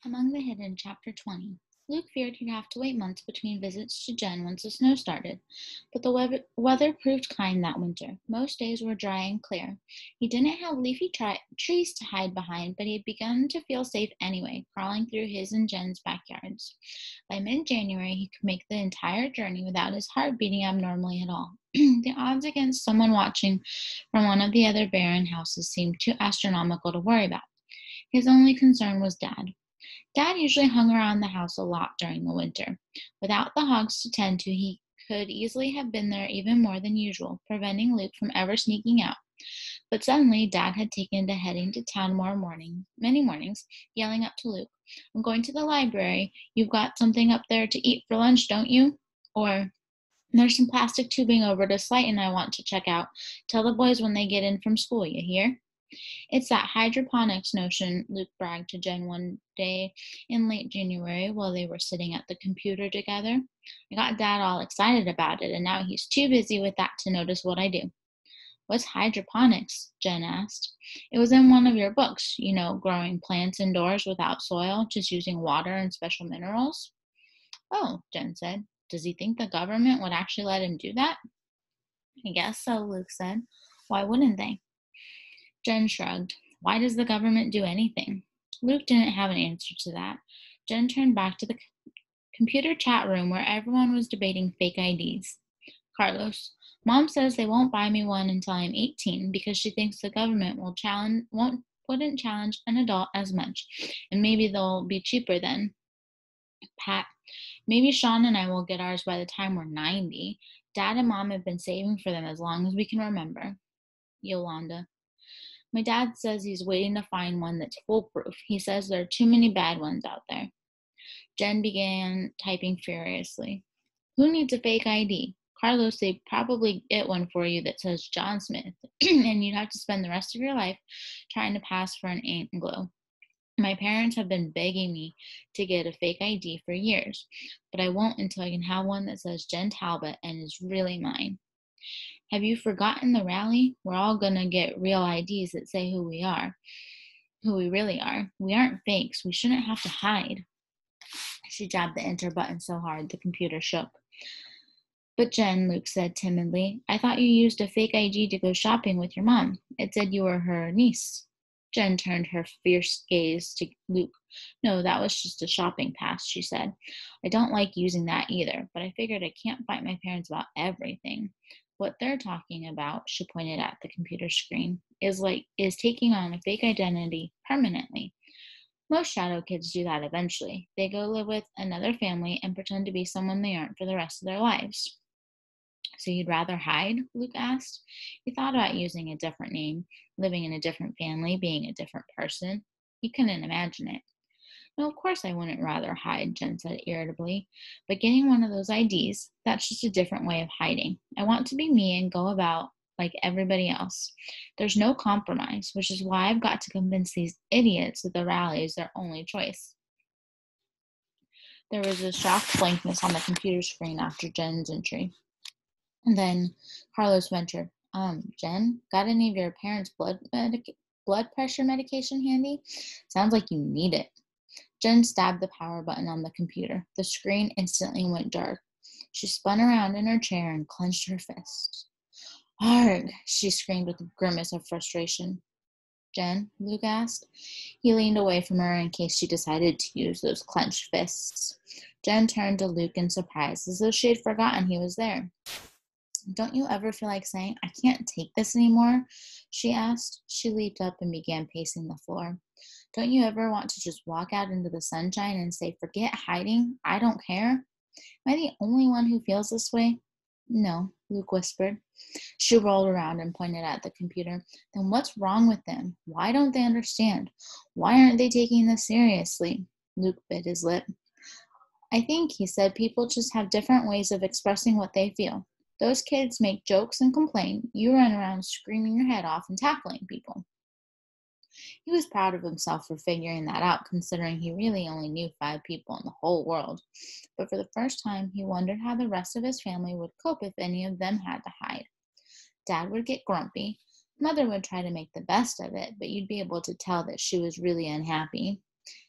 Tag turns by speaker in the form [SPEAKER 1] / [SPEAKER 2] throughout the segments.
[SPEAKER 1] Among the Hidden, Chapter 20. Luke feared he'd have to wait months between visits to Jen once the snow started, but the weather proved kind that winter. Most days were dry and clear. He didn't have leafy trees to hide behind, but he had begun to feel safe anyway, crawling through his and Jen's backyards. By mid-January, he could make the entire journey without his heart beating abnormally at all. The odds against someone watching from one of the other barren houses seemed too astronomical to worry about. His only concern was Dad. Dad usually hung around the house a lot during the winter. Without the hogs to tend to, he could easily have been there even more than usual, preventing Luke from ever sneaking out. But suddenly, Dad had taken to heading to town many mornings, yelling up to Luke, "I'm going to the library. You've got something up there to eat for lunch, don't you?" Or, "There's some plastic tubing over to Slayton I want to check out. Tell the boys when they get in from school, you hear?" "It's that hydroponics notion," Luke bragged to Jen one day in late January while they were sitting at the computer together. "I got Dad all excited about it, and now he's too busy with that to notice what I do." "What's hydroponics?" Jen asked. "It was in one of your books, growing plants indoors without soil, just using water and special minerals." "Oh," Jen said. "Does he think the government would actually let him do that?" "I guess so," Luke said. "Why wouldn't they?" Jen shrugged. "Why does the government do anything?" Luke didn't have an answer to that. Jen turned back to the computer chat room where everyone was debating fake IDs. "Carlos, Mom says they won't buy me one until I'm 18 because she thinks the government wouldn't challenge an adult as much, and maybe they'll be cheaper then." "Pat, maybe Sean and I will get ours by the time we're 90. Dad and Mom have been saving for them as long as we can remember." Yolanda: "My dad says he's waiting to find one that's foolproof. He says there are too many bad ones out there." Jen began typing furiously. "Who needs a fake ID? Carlos, they'd probably get one for you that says John Smith, and you'd have to spend the rest of your life trying to pass for an Anglo. My parents have been begging me to get a fake ID for years, but I won't until I can have one that says Jen Talbot and is really mine. Have you forgotten the rally? We're all gonna get real IDs that say who we really are. We aren't fakes. We shouldn't have to hide." She jabbed the enter button so hard the computer shook. "But Jen," Luke said timidly, "I thought you used a fake ID to go shopping with your mom. It said you were her niece." Jen turned her fierce gaze to Luke. "No, that was just a shopping pass," she said. "I don't like using that either, but I figured I can't fight my parents about everything. What they're talking about," she pointed at the computer screen, is taking on a fake identity permanently. Most shadow kids do that eventually. They go live with another family and pretend to be someone they aren't for the rest of their lives." "So you'd rather hide?" Luke asked. He thought about using a different name, living in a different family, being a different person. He couldn't imagine it. "No, of course I wouldn't rather hide," Jen said irritably. "But getting one of those IDs, that's just a different way of hiding. I want to be me and go about like everybody else. There's no compromise, which is why I've got to convince these idiots that the rally is their only choice." There was a shocked blankness on the computer screen after Jen's entry. And then Carlos ventured, Jen, got any of your parents' blood pressure medication handy? Sounds like you need it." Jen stabbed the power button on the computer. The screen instantly went dark. She spun around in her chair and clenched her fists. "Arg!" she screamed with a grimace of frustration. "Jen?" Luke asked. He leaned away from her in case she decided to use those clenched fists. Jen turned to Luke in surprise, as though she had forgotten he was there. "Don't you ever feel like saying, 'I can't take this anymore'?" she asked. She leaped up and began pacing the floor. "Don't you ever want to just walk out into the sunshine and say, 'Forget hiding, I don't care'? Am I the only one who feels this way?" "No," Luke whispered. She rolled around and pointed at the computer. "Then what's wrong with them? Why don't they understand? Why aren't they taking this seriously?" Luke bit his lip. "I think," he said, "people just have different ways of expressing what they feel. Those kids make jokes and complain. You run around screaming your head off and tackling people." He was proud of himself for figuring that out, considering he really only knew 5 people in the whole world. But for the first time, he wondered how the rest of his family would cope if any of them had to hide. Dad would get grumpy. Mother would try to make the best of it, but you'd be able to tell that she was really unhappy.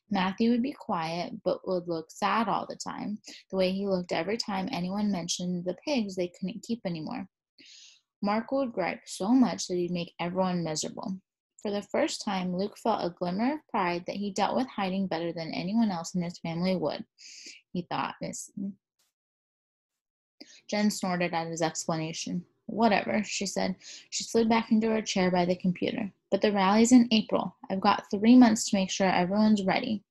[SPEAKER 1] Matthew would be quiet, but would look sad all the time, the way he looked every time anyone mentioned the pigs they couldn't keep anymore. Mark would gripe so much that he'd make everyone miserable. For the first time, Luke felt a glimmer of pride that he dealt with hiding better than anyone else in his family would. He thought, Miss. Jen snorted at his explanation. Whatever, she said. She slid back into her chair by the computer. But the rally's in April. I've got 3 months to make sure everyone's ready.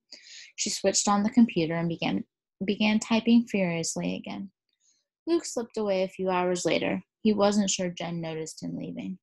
[SPEAKER 1] She switched on the computer and began typing furiously again. Luke slipped away a few hours later. He wasn't sure Jen noticed him leaving.